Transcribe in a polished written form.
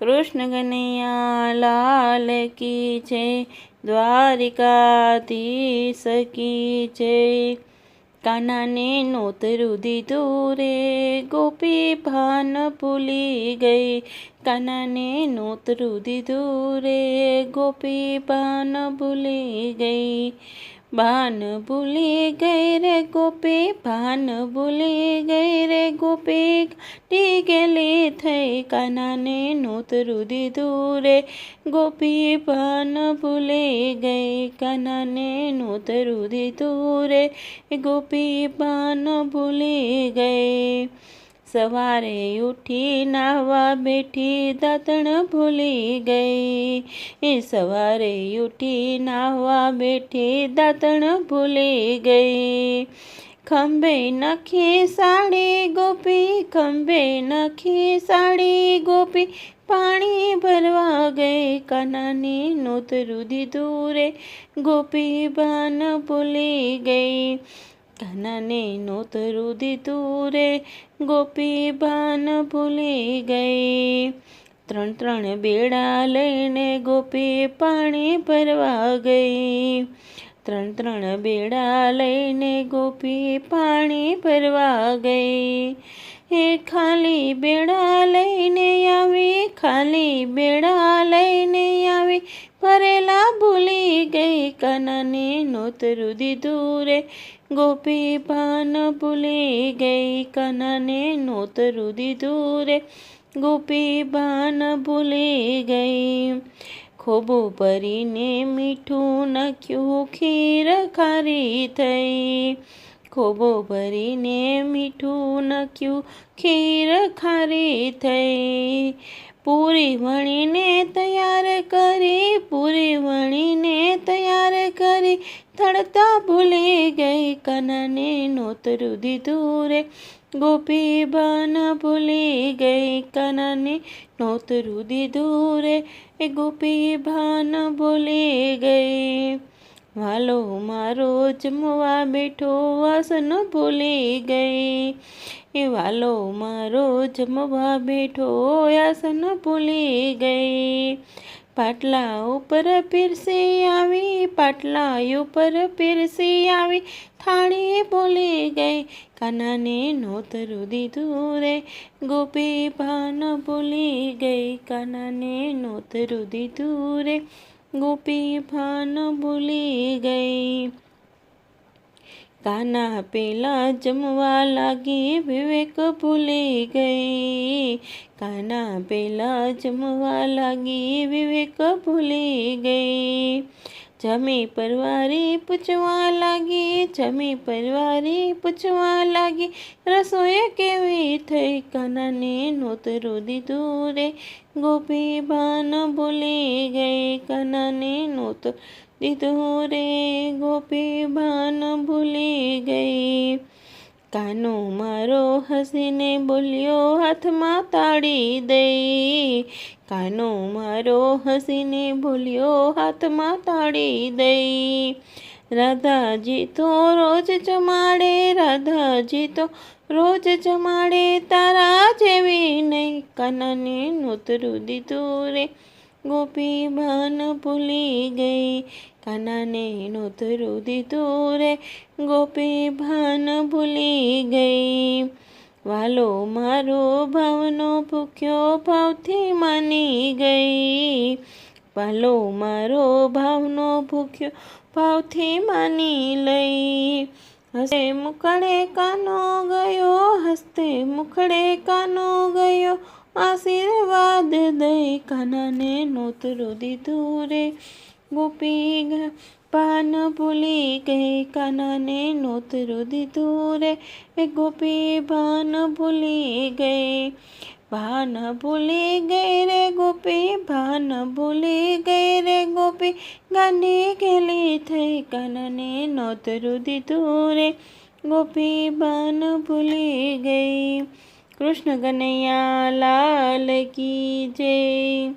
कृष्ण कन्हैया लाल की जय। द्वारिकाधीश की जय। कान्हा ने नोतरू दीधुं रे, गोपी भान भूली गई। कान्हा ने नोतरू दीधुं रे, गोपी भान भूली गई। भान भूली गई रे गोपी, भान भूली गई रे गोपी। टीकेली थई कान्हा ने नोतरू दीधुं रे, गोपी भान भूली गई। कान्हा ने नोतरू दीधुं रे, गोपी भान भूली गई। सवारे उठी नाहवा बैठी, दातण भूली गई। सवारे उठी नाहवा बैठी, दातण भूली गई। खंभे नाखी साड़ी गोपी, खंभे नाखी साड़ी गोपी, पाणी भरवा गई। कान्हा ने नोतरू दीधुं रे, गोपी भान भूली गई। कान्हा ने नोतरू दीधुं रे, गोपी भान भूली गई। त्रण त्रण बेड़ा लईने गोपी पाणी भरवा गई। त्रण त्रण बेड़ा लईने गोपी पाणी भरवा गई। हे खाली बेड़ा लईने आवी, खाली बेड़ा लईने आवी, भरेला भूली गई। कान्हा ने नोतरू दीधुं रे, गोपी भान भूली गई। कान्हा ने नोतरू दीधुं रे, गोपी भान भूली गई। खोबो भरीने मीठું નાખ્યું, खीर खारी थई। खोबो भरीने मीठું નાખ્યું, खीर खारी थई। पूरी वणीने तैयार करी, पूरी वणीने तैयार करी, तड़ता भूली गई। कान्हा ने नोतरू दीधुं रे, गोपी भान भूली गई। कान्हा ने नोतरू दीधुं रे, गोपी भान भूली गई। वालो मारो जमवा बैठो, आसन भूली गई। वालो मारो जमवा बैठो, आसन भूली गई। पाटला ऊपर पीरसी आवी, पाटला ऊपर पीरसी आवी, थाળી भूली गई। कान्हा ने नोतरू दीधुं रे, गोपी भान भूली गई। कान्हा ने नोतरू दीधुं रे, गोपी भान भूली गई। कान्हा पेला जमवा लागी, विवेक भूली गई। कान्हा पेला जमवा लागी, विवेक भूली गई। जमी परवारी पूछवा लागी, जमी परवारी पूछवा लागी, रसोई केवी थई। कान्हा ने नोतरू दीधुं रे, गोपी भान भूली गई। कान्हा ने नोतरू दीधुं रे, गोपी भान भूली गई। कान्हो मारो हसीने बोल्यो, हाथमां ताड़ी दई। कान्हो मारो हसीने बोल्यो, हाथमां ताड़ी दई। राधाजी तो रोज जमाड़े, राधाजी तो रोज जमाड़े, तारा जेवी नहीं। कान्हा ने नोतरू दीधुं रे, गोपी भान भूली गई। कान्हा ने नोतरू दीधुं रे, गोपी भान भूली गई। वालो मारो भावनो भूख्यो, भावथी मानी गई। वालो मारो भावनो भूख्यो, भावथी मानी लई। हस्ते मुखड़े कान्हो गयो, हस्ते मुखड़े कान्हो गयो, आशीर्वाद दई। कान्हा ने नोतरू दीधुं रे, गोपी भान भूली गई। कान्हा ने नोतरू दीधुं रे, गोपी भान भूली गई। भान भूली गई रे गोपी, भान भूली गई रे गोपी, गांडी गेली थई। कान्हा ने नोतरू दीधुं रे, गोपी भान भूली गई। कृष्ण कन्हैया लाल की जय।